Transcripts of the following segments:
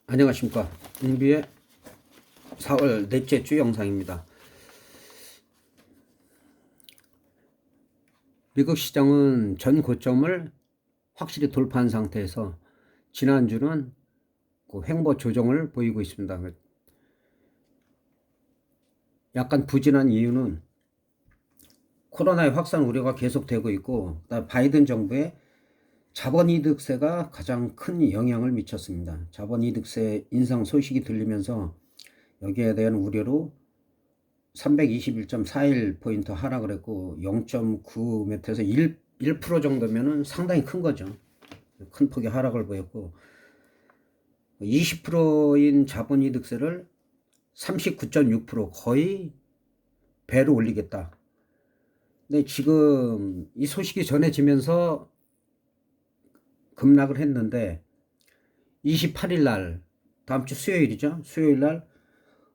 안녕하십니까. 인비의 4월 넷째 주 영상입니다. 미국 시장은 전 고점을 확실히 돌파한 상태에서 지난주는 그 횡보 조정을 보이고 있습니다. 약간 부진한 이유는 코로나의 확산 우려가 계속되고 있고 바이든 정부의 자본이득세가 가장 큰 영향을 미쳤습니다. 자본이득세 인상 소식이 들리면서 여기에 대한 우려로 321.41포인트 하락을 했고 0.9m에서 1% 정도면은 상당히 큰 거죠. 큰 폭의 하락을 보였고 20%인 자본이득세를 39.6% 거의 배로 올리겠다. 근데 지금 이 소식이 전해지면서 급락을 했는데 28일 날 다음 주 수요일이죠. 수요일 날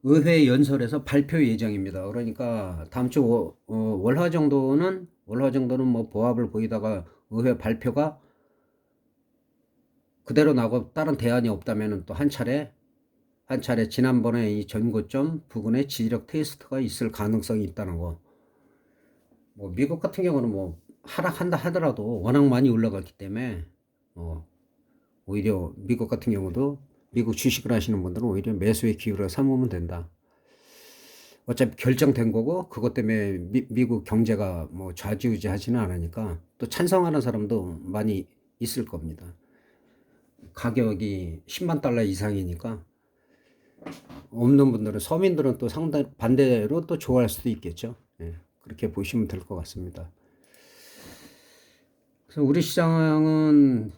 의회 연설에서 발표 예정입니다. 그러니까 다음 주 월화 정도는 뭐 보합을 보이다가 의회 발표가 그대로 나고 다른 대안이 없다면은 또 한 차례 지난번에 이 전고점 부근에 지지력 테스트가 있을 가능성이 있다는 거. 뭐 미국 같은 경우는 뭐 하락한다 하더라도 워낙 많이 올라갔기 때문에 오히려 미국 같은 경우도 미국 주식을 하시는 분들은 오히려 매수의 기울여 삼으면 된다. 어차피 결정된 거고 그것 때문에 미국 경제가 뭐 좌지우지하지는 않으니까 또 찬성하는 사람도 많이 있을 겁니다. 가격이 10만 달러 이상이니까 없는 분들은 서민들은 또 상당 반대로 또 좋아할 수도 있겠죠. 예, 그렇게 보시면 될 것 같습니다. 그래서 우리 시장은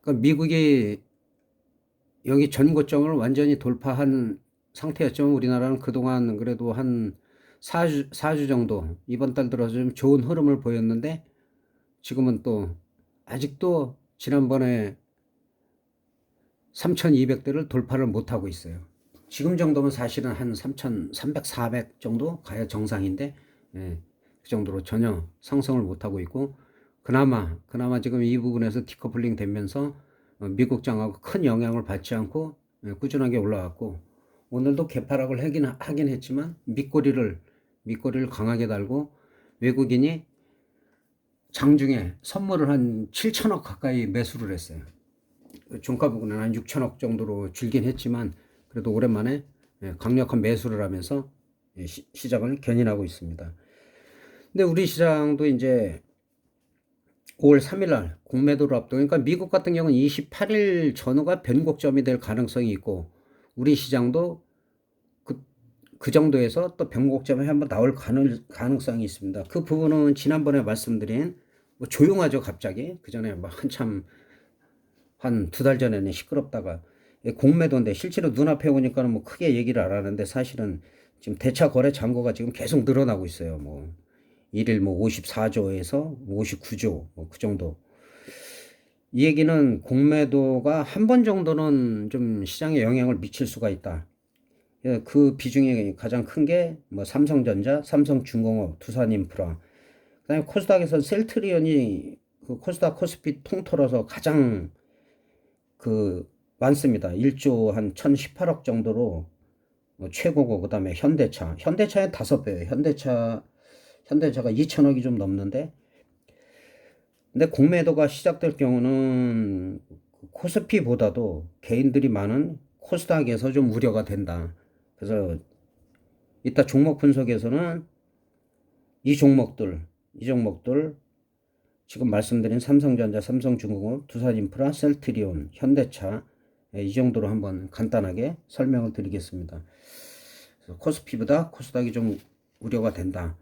그러니까 미국이 여기 전고점을 완전히 돌파한 상태였죠. 우리나라는 그동안 그래도 한 4주 정도 이번 달 들어서 좀 좋은 흐름을 보였는데 지금은 또 아직도 지난번에 3,200대를 돌파를 못하고 있어요. 지금 정도면 사실은 한 3,300, 400 정도 가야 정상인데 그 정도로 전혀 상승을 못하고 있고 그나마 지금 이 부분에서 디커플링 되면서 미국장하고 큰 영향을 받지 않고 꾸준하게 올라왔고 오늘도 개파락을 하긴 했지만 밑꼬리를 강하게 달고 외국인이 장중에 선물을 한 7천억 가까이 매수를 했어요. 종가 부분은 한 6천억 정도로 줄긴 했지만 그래도 오랜만에 강력한 매수를 하면서 시장을 견인하고 있습니다. 근데 우리 시장도 이제 5월 3일 날 공매도를 앞두고 그러니까 미국 같은 경우는 28일 전후가 변곡점이 될 가능성이 있고 우리 시장도 그 정도에서 또 변곡점이 한번 나올 가능성이 있습니다. 그 부분은 지난번에 말씀드린 뭐 조용하죠 갑자기 그 전에 막 한참 한 2달 전에는 시끄럽다가 공매도인데 실제로 눈앞에 오니까는 뭐 크게 얘기를 안 하는데 사실은 지금 대차 거래 잔고가 지금 계속 늘어나고 있어요. 뭐 일일 뭐 54조에서 59조 뭐 그 정도. 이 얘기는 공매도가 한 번 정도는 좀 시장에 영향을 미칠 수가 있다. 그 비중이 가장 큰 게 뭐 삼성전자, 삼성중공업, 두산인프라. 그다음에 코스닥에서 셀트리온이 그 코스닥 코스피 통틀어서 가장 그 많습니다. 1조 한 1,018억 정도로 최고고 그다음에 현대차의 5배예요. 현대차가 2천억이 좀 넘는데 근데 공매도가 시작될 경우는 코스피보다도 개인들이 많은 코스닥에서 좀 우려가 된다. 그래서 이따 종목 분석에서는 이 종목들 지금 말씀드린 삼성전자, 삼성중공업, 두산인프라, 셀트리온, 현대차 이 정도로 한번 간단하게 설명을 드리겠습니다. 그래서 코스피보다 코스닥이 좀 우려가 된다.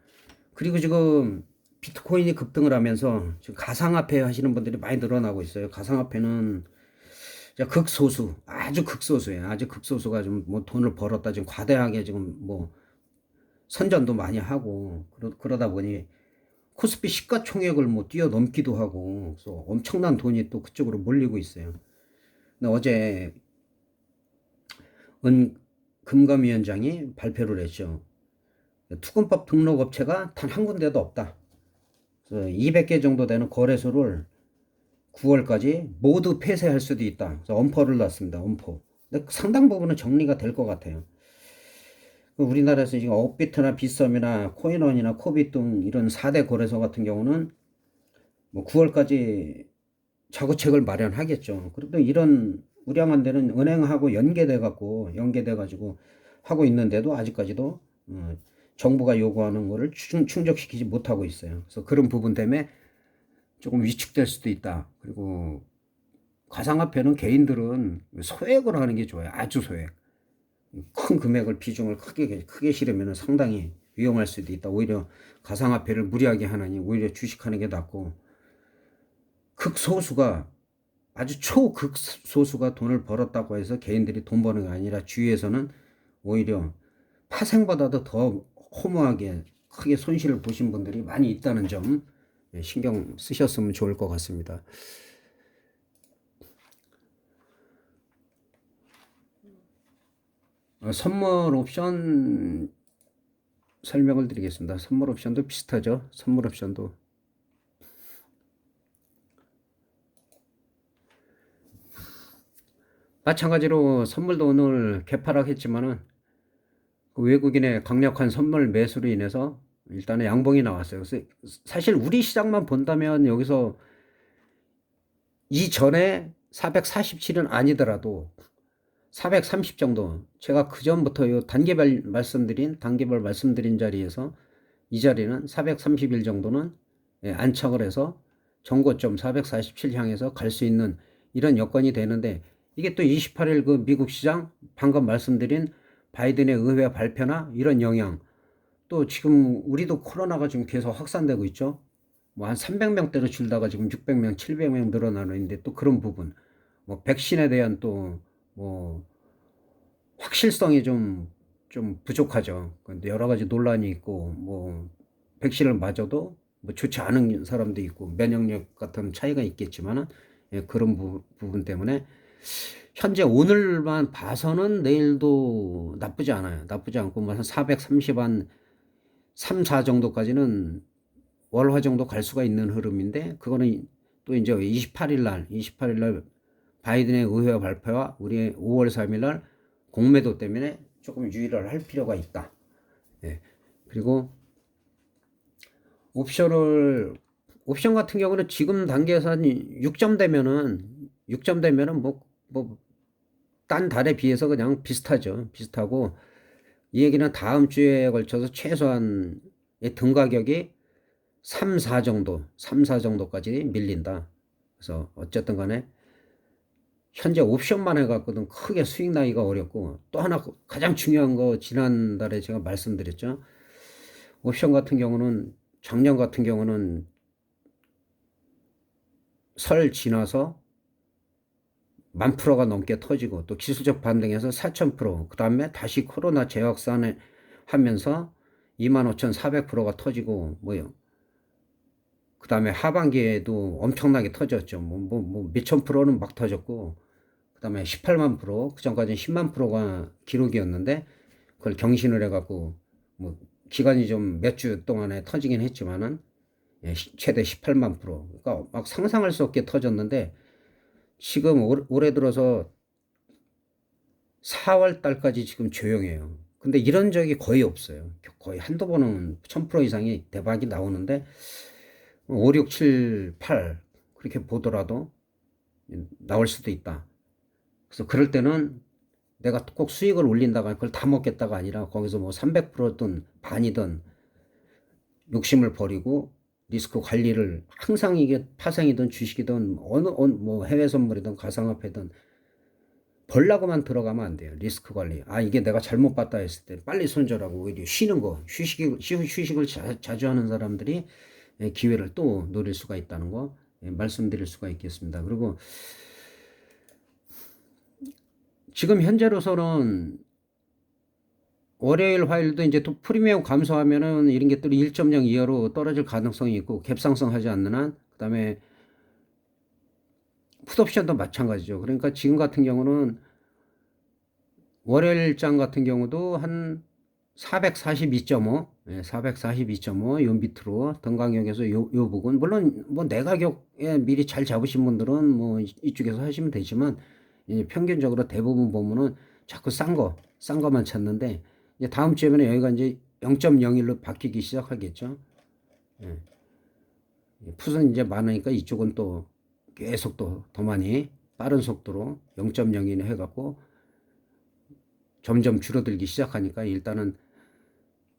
그리고 지금 비트코인이 급등을 하면서 지금 가상화폐 하시는 분들이 많이 늘어나고 있어요. 가상화폐는 극소수, 아주 극소수예요. 아주 극소수가 좀 뭐 돈을 벌었다 지금 과대하게 지금 뭐 선전도 많이 하고 그러다 보니 코스피 시가총액을 뭐 뛰어넘기도 하고 그래서 엄청난 돈이 또 그쪽으로 몰리고 있어요. 근데 어제 금감위원장이 발표를 했죠. 투금법 등록업체가 단 한 군데도 없다. 그래서 200개 정도 되는 거래소를 9월까지 모두 폐쇄할 수도 있다. 그래서 엄포를 놨습니다. 엄포. 근데 상당 부분은 정리가 될 것 같아요. 우리나라에서 지금 업비트나 빗썸이나 코인원이나 코빗 등 이런 4대 거래소 같은 경우는 뭐 9월까지 자구책을 마련하겠죠. 그래도 이런 우량한 데는 은행하고 연계돼 가지고 하고 있는데도 아직까지도 정부가 요구하는 거를 충족시키지 못하고 있어요. 그래서 그런 부분 때문에 조금 위축될 수도 있다. 그리고 가상화폐는 개인들은 소액으로 하는 게 좋아요. 아주 소액. 큰 금액을 비중을 크게 실으면 상당히 위험할 수도 있다. 오히려 가상화폐를 무리하게 하느니 오히려 주식하는 게 낫고, 극소수가 아주 초극소수가 돈을 벌었다고 해서 개인들이 돈 버는 게 아니라 주위에서는 오히려 파생보다도 더 허무하게 크게 손실을 보신 분들이 많이 있다는 점 신경 쓰셨으면 좋을 것 같습니다. 선물 옵션 설명을 드리겠습니다. 선물 옵션도 비슷하죠. 선물 옵션도 마찬가지로 선물도 오늘 개파락했지만은 그 외국인의 강력한 선물 매수로 인해서 일단은 양봉이 나왔어요. 그래서 사실 우리 시장만 본다면 여기서 이전에 447은 아니더라도 430 정도, 제가 그 전부터 요 단계별 말씀드린 자리에서 이 자리는 431 정도는 안착을 해서 정고점 447 향해서 갈 수 있는 이런 여건이 되는데, 이게 또 28일 그 미국 시장 방금 말씀드린 바이든의 의회 발표나 이런 영향, 또 지금 우리도 코로나가 지금 계속 확산되고 있죠. 뭐 한 300명대로 줄다가 지금 600명, 700명 늘어나는데, 또 그런 부분, 뭐 백신에 대한 또 뭐 확실성이 좀 부족하죠. 근데 여러 가지 논란이 있고, 뭐 백신을 맞아도 뭐 좋지 않은 사람도 있고 면역력 같은 차이가 있겠지만은, 그런 부분 때문에 현재 오늘만 봐서는 내일도 나쁘지 않아요. 나쁘지 않고 뭐 한 430 한 3, 4 정도까지는 월화 정도 갈 수가 있는 흐름인데, 그거는 또 이제 28일 날 바이든의 의회 발표와 우리의 5월 3일 날 공매도 때문에 조금 유의를 할 필요가 있다. 예. 그리고 옵션 같은 경우는 지금 단계에서 한 6점 되면은 딴 달에 비해서 그냥 비슷하죠. 비슷하고, 이 얘기는 다음 주에 걸쳐서 최소한 등 가격이 3, 4 정도까지 밀린다. 그래서 어쨌든 간에 현재 옵션만 해갖고는 크게 수익 나기가 어렵고, 또 하나 가장 중요한 거 지난달에 제가 말씀드렸죠. 옵션 같은 경우는 작년 같은 경우는 설 지나서 10,000%가 넘게 터지고, 또 기술적 반등에서 4,000%, 그 다음에 다시 코로나 재확산을 하면서 25,400%가 터지고, 뭐요. 그 다음에 하반기에도 엄청나게 터졌죠. 몇천 프로는 막 터졌고, 그 다음에 18만 프로, 그 전까지는 10만 프로가 기록이었는데, 그걸 경신을 해갖고, 뭐, 기간이 좀 몇 주 동안에 터지긴 했지만은, 최대 18만 프로. 그러니까 막 상상할 수 없게 터졌는데, 지금 올해 들어서 4월 달까지 지금 조용해요. 근데 이런 적이 거의 없어요. 거의 한두 번은 1000% 이상이 대박이 나오는데, 5, 6, 7, 8 그렇게 보더라도 나올 수도 있다. 그래서 그럴 때는 내가 꼭 수익을 올린다가 그걸 다 먹겠다가 아니라, 거기서 뭐 300%든 반이든 욕심을 버리고 리스크 관리를, 항상 이게 파생이든 주식이든 뭐 해외 선물이든 가상화폐든 벌라고만 들어가면 안 돼요. 리스크 관리. 이게 내가 잘못 봤다 했을 때 빨리 손절하고 오히려 쉬는 거, 휴식을 자주 하는 사람들이 기회를 또 노릴 수가 있다는 거 말씀드릴 수가 있겠습니다. 그리고 지금 현재로서는 월요일, 화요일도 이제 또 프리미엄 감소하면은 이런 게 또 1.0 이하로 떨어질 가능성이 있고, 갭상승하지 않는 한, 그 다음에 풋옵션도 마찬가지죠. 그러니까 지금 같은 경우는 월요일장 같은 경우도 한 442.5, 442.5, 요 밑으로 등가격에서 요 부분, 물론 뭐 내가격에 미리 잘 잡으신 분들은 뭐 이쪽에서 하시면 되지만, 평균적으로 대부분 보면은 자꾸 싼 거만 찾는데, 이제 다음 주에는 여기가 이제 0.01로 바뀌기 시작하겠죠. 예. 풋은 이제 많으니까 이쪽은 또 계속 또 더 많이 빠른 속도로 0.02는 해갖고 점점 줄어들기 시작하니까 일단은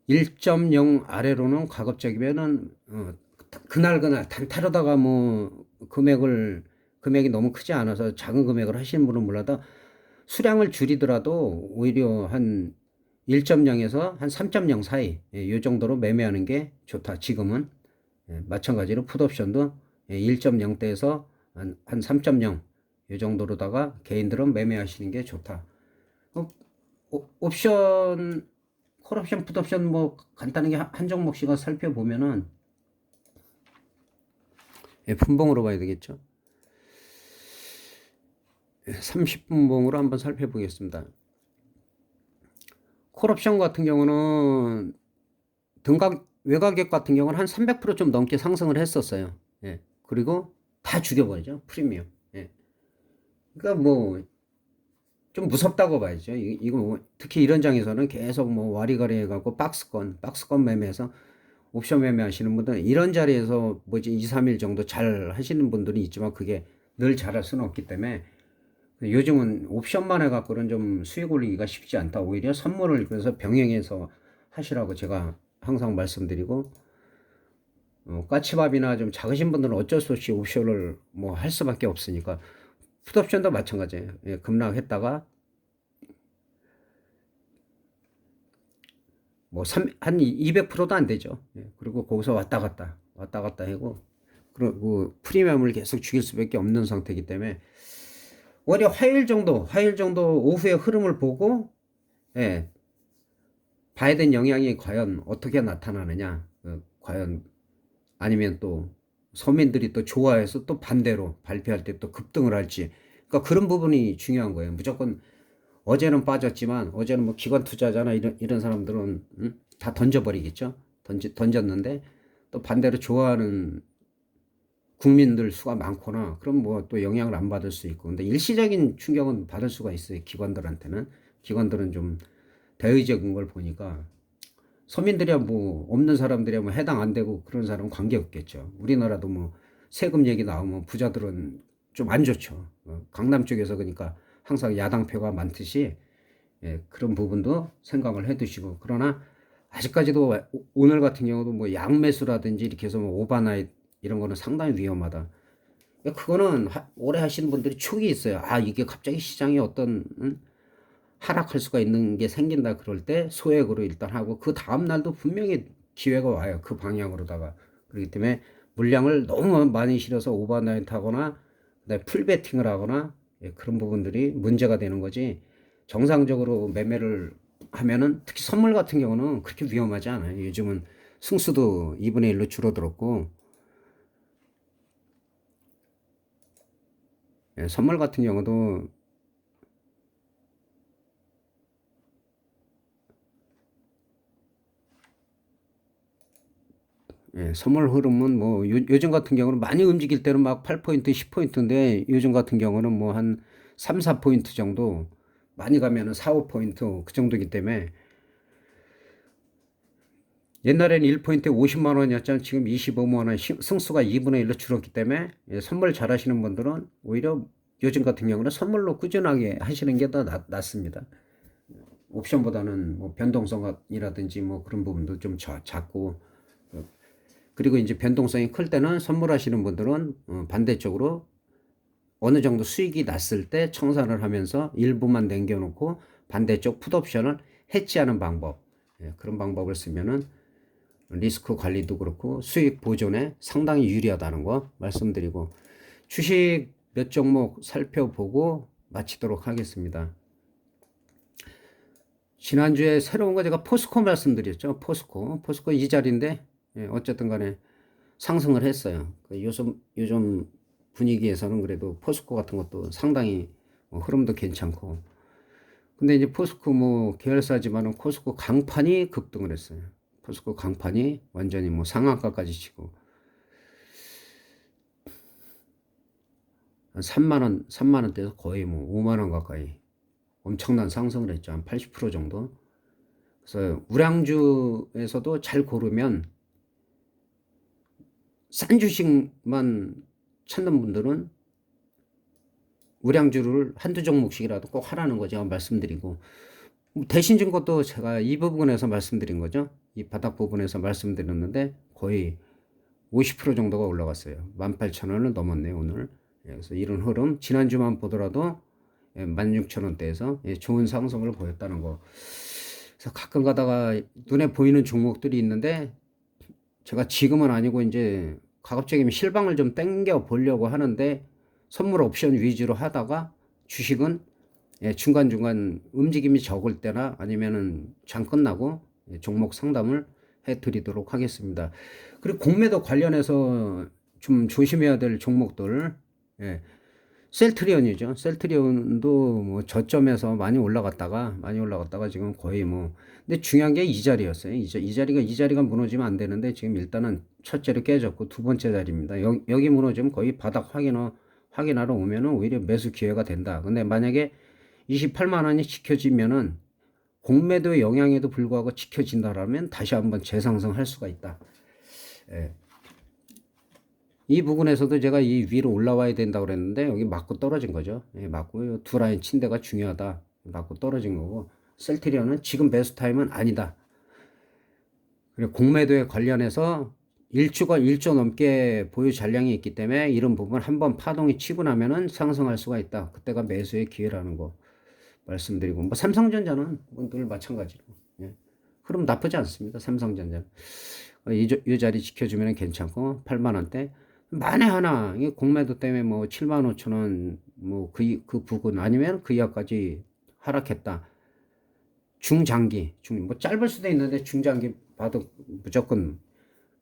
1.0 아래로는 가급적이면은 그날 단타로다가 뭐 금액이 너무 크지 않아서 작은 금액을 하시는 분은 몰라도 수량을 줄이더라도 오히려 한 1.0에서 한 3.0 사이, 이 정도로 매매하는 게 좋다. 지금은 마찬가지로 풋옵션도 1.0대에서 한 3.0 이 정도로다가 개인들은 매매하시는 게 좋다. 옵션, 콜옵션, 풋옵션 뭐 간단하게 한 종목씩을 살펴보면은 분봉으로 봐야 되겠죠. 30분봉으로 한번 살펴보겠습니다. 콜옵션 같은 경우는 외가격 같은 경우는 한 300%좀 넘게 상승을 했었어요. 예. 그리고 다 죽여버리죠. 프리미엄. 예. 그러니까 뭐 좀 무섭다고 봐야죠. 이거 뭐 특히 이런 장에서는 계속 뭐 와리가리 해갖고 박스권 매매해서 옵션 매매 하시는 분들은 이런 자리에서 뭐지 2, 3일 정도 잘 하시는 분들이 있지만 그게 늘 잘할 수는 없기 때문에 요즘은 옵션만 해갖고는 좀 수익 올리기가 쉽지 않다. 오히려 선물을 그래서 병행해서 하시라고 제가 항상 말씀드리고, 까치밥이나 좀 작으신 분들은 어쩔 수 없이 옵션을 뭐 할 수밖에 없으니까, 풋옵션도 마찬가지예요. 예, 급락했다가 뭐 한 200%도 안 되죠. 예, 그리고 거기서 왔다 갔다 하고, 그리고 프리미엄을 계속 죽일 수밖에 없는 상태이기 때문에 오히려 화요일 정도 오후에 흐름을 보고, 예, 봐야 된 영향이 과연 어떻게 나타나느냐, 과연 아니면 또 서민들이 또 좋아해서 또 반대로 발표할 때 또 급등을 할지, 그러니까 그런 부분이 중요한 거예요. 무조건 어제는 빠졌지만 어제는 뭐 기관 투자자나 이런 사람들은 다 던져버리겠죠. 던졌는데 또 반대로 좋아하는 국민들 수가 많거나 그럼 뭐 또 영향을 안 받을 수 있고, 근데 일시적인 충격은 받을 수가 있어요. 기관들은 좀 대의적인 걸 보니까 서민들이야 뭐 없는 사람들이야 뭐 해당 안 되고 그런 사람은 관계 없겠죠. 우리나라도 뭐 세금 얘기 나오면 부자들은 좀 안 좋죠. 강남 쪽에서 그러니까 항상 야당표가 많듯이, 예, 그런 부분도 생각을 해 두시고, 그러나 아직까지도 오늘 같은 경우도 뭐 양매수라든지 이렇게 해서 뭐 오바나잇 이런 거는 상당히 위험하다. 그거는 오래 하시는 분들이 촉이 있어요. 아, 이게 갑자기 시장이 어떤 하락할 수가 있는 게 생긴다 그럴 때 소액으로 일단 하고 그 다음 날도 분명히 기회가 와요. 그 방향으로다가. 그렇기 때문에 물량을 너무 많이 실어서 오버나잇 하거나 그다음에 풀베팅을 하거나, 예, 그런 부분들이 문제가 되는 거지. 정상적으로 매매를 하면은 특히 선물 같은 경우는 그렇게 위험하지 않아요. 요즘은 승수도 2분의 1로 줄어들었고, 예, 선물 같은 경우도 예, 선물 흐름은 뭐 요즘 같은 경우는 많이 움직일 때는 막 8포인트, 10포인트인데 요즘 같은 경우는 뭐 한 3, 4포인트 정도, 많이 가면은 4, 5포인트 그 정도이기 때문에, 옛날에는 1포인트에 50만 원이었잖아요. 지금 25만 원, 승수가 2분의 1로 줄었기 때문에, 예, 선물 잘 하시는 분들은 오히려 요즘 같은 경우는 선물로 꾸준하게 하시는 게 더 낫습니다. 옵션보다는 뭐 변동성이라든지 뭐 그런 부분도 좀 작고, 그리고 이제 변동성이 클 때는 선물하시는 분들은 반대쪽으로 어느 정도 수익이 났을 때 청산을 하면서 일부만 남겨놓고 반대쪽 풋옵션을 해지하는 방법, 예, 그런 방법을 쓰면은 리스크 관리도 그렇고 수익 보존에 상당히 유리하다는 거 말씀드리고, 주식 몇 종목 살펴보고 마치도록 하겠습니다. 지난주에 새로운 거 제가 포스코 말씀드렸죠. 포스코 이 자리인데, 예, 어쨌든 간에 상승을 했어요. 요즘 분위기에서는 그래도 포스코 같은 것도 상당히 흐름도 괜찮고, 근데 이제 포스코 뭐 계열사지만은 코스코 강판이 급등을 했어요. 포스코 강판이 완전히 뭐 상한가까지 치고 한 3만 원대에서 거의 뭐 5만 원 가까이 엄청난 상승을 했죠. 한 80% 정도. 그래서 우량주에서도 잘 고르면 싼 주식만 찾는 분들은 우량주를 한두 종목씩이라도 꼭 하라는 거 제가 말씀드리고, 대신 준 것도 제가 이 부분에서 말씀드린 거죠. 이 바닥 부분에서 말씀드렸는데 거의 50% 정도가 올라갔어요. 18,000원을 넘었네요, 오늘. 그래서 이런 흐름, 지난주만 보더라도 16,000원대에서 좋은 상승을 보였다는 거. 그래서 가끔 가다가 눈에 보이는 종목들이 있는데, 제가 지금은 아니고 이제 가급적이면 실방을 좀 땡겨 보려고 하는데, 선물 옵션 위주로 하다가 주식은 중간중간 움직임이 적을 때나 아니면은 장 끝나고 종목 상담을 해 드리도록 하겠습니다. 그리고 공매도 관련해서 좀 조심해야 될 종목들, 예, 셀트리온이죠. 셀트리온도 뭐 저점에서 많이 올라갔다가 지금 거의 뭐, 근데 중요한 게 이 자리였어요. 이 자리가 무너지면 안 되는데 지금 일단은 첫째로 깨졌고 두 번째 자리입니다. 여기 무너지면 거의 바닥 확인하러 오면은 오히려 매수 기회가 된다. 근데 만약에 28만 원이 지켜지면은 공매도의 영향에도 불구하고 지켜진다라면 다시 한번 재상승할 수가 있다. 예. 이 부분에서도 제가 이 위로 올라와야 된다고 그랬는데 여기 맞고 떨어진 거죠. 예, 맞고 두 라인 친 데가 중요하다. 맞고 떨어진 거고, 셀트리온은 지금 매수 타임은 아니다. 그리고 공매도에 관련해서 1조 넘게 보유 잔량이 있기 때문에 이런 부분 한번 파동이 치고 나면은 상승할 수가 있다. 그때가 매수의 기회라는 거 말씀드리고, 뭐 삼성전자는 늘 마찬가지로, 예. 흐름 나쁘지 않습니다. 삼성전자 이 자리 지켜주면 괜찮고, 8만 원대 만에 하나 이 공매도 때문에 뭐 7만 5천 원 뭐 그 부근 아니면 그 이하까지 하락했다. 중장기 뭐 짧을 수도 있는데 중장기 봐도 무조건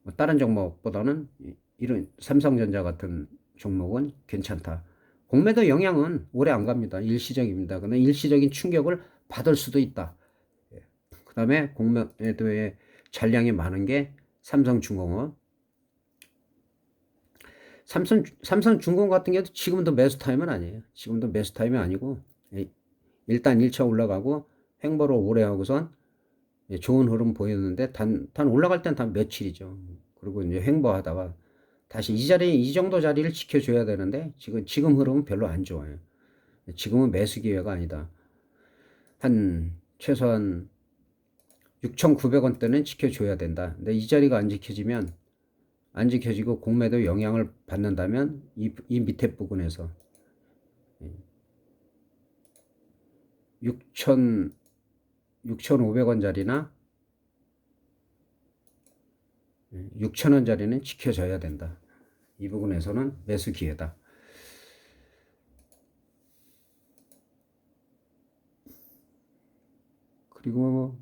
뭐 다른 종목보다는 이런 삼성전자 같은 종목은 괜찮다. 공매도 영향은 오래 안 갑니다. 일시적입니다. 근데 일시적인 충격을 받을 수도 있다. 그 다음에 공매도에 잔량이 많은 게 삼성중공업. 삼성중공업 같은 경우도 지금도 매수 타임은 아니에요. 지금도 매수 타임이 아니고, 일단 1차 올라가고 횡보를 오래 하고선 좋은 흐름 보였는데 단 올라갈 땐 단 며칠이죠. 그리고 이제 횡보하다가 다시 이 정도 자리를 지켜줘야 되는데 지금 흐름은 별로 안 좋아요. 지금은 매수 기회가 아니다. 한 최소한 6,900원대는 지켜줘야 된다. 근데 이 자리가 안 지켜지고 공매도 영향을 받는다면 이 밑에 부분에서 6,500원짜리나 6,000원짜리는 지켜져야 된다. 이 부분에서는 매수 기회다. 그리고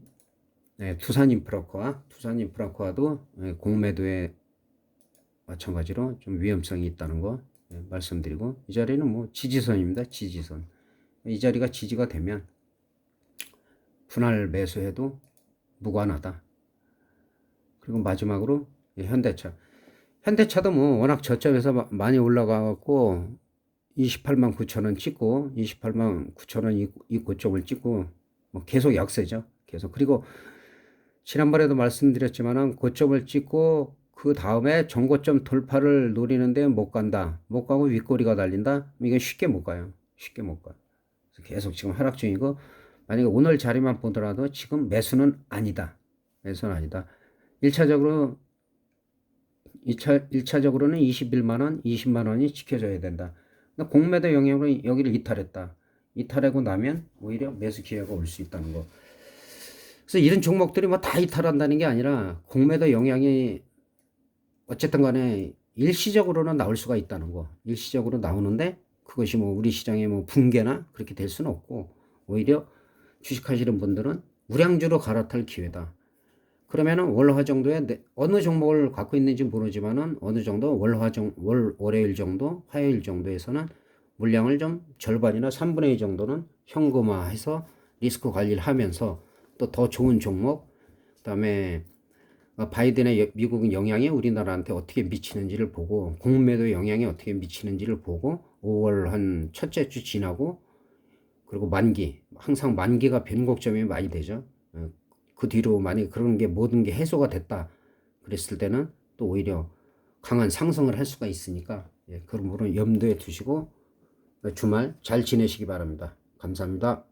두산인프라코아도 공매도에 마찬가지로 좀 위험성이 있다는 거 말씀드리고, 이 자리는 뭐 지지선입니다. 지지선. 이 자리가 지지가 되면 분할 매수해도 무관하다. 그리고 마지막으로 현대차도 뭐 워낙 저점에서 많이 올라가고 28만 9천 원 찍고 28만 9천 원 이 고점을 찍고 뭐 계속 약세죠. 계속. 그리고 지난번에도 말씀드렸지만은 고점을 찍고 그 다음에 정고점 돌파를 노리는데 못 간다. 못 가고 윗꼬리가 달린다. 이게 쉽게 못 가요. 쉽게 못 가. 계속 지금 하락 중이고, 만약에 오늘 자리만 보더라도 지금 매수는 아니다. 매수는 아니다. 1차적으로는 21만 원, 20만 원이 지켜져야 된다. 공매도 영향으로 여기를 이탈하고 나면 오히려 매수 기회가 올 수 있다는 거. 그래서 이런 종목들이 뭐 다 이탈한다는 게 아니라 공매도 영향이 어쨌든 간에 일시적으로는 나올 수가 있다는 거. 일시적으로 나오는데 그것이 뭐 우리 시장의 뭐 붕괴나 그렇게 될 수는 없고, 오히려 주식하시는 분들은 우량주로 갈아탈 기회다. 그러면은 월화 정도에 어느 종목을 갖고 있는지 모르지만은 어느 정도 월요일 정도, 화요일 정도에서는 물량을 좀 절반이나 3분의 2 정도는 현금화해서 리스크 관리를 하면서 또 더 좋은 종목, 그다음에 바이든의 미국 영향이 우리나라한테 어떻게 미치는지를 보고, 공매도 영향이 어떻게 미치는지를 보고, 5월 한 첫째 주 지나고, 그리고 만기, 항상 만기가 변곡점이 많이 되죠. 그 뒤로 만약에 그런 게 모든 게 해소가 됐다 그랬을 때는 또 오히려 강한 상승을 할 수가 있으니까, 그런 부분 염두에 두시고 주말 잘 지내시기 바랍니다. 감사합니다.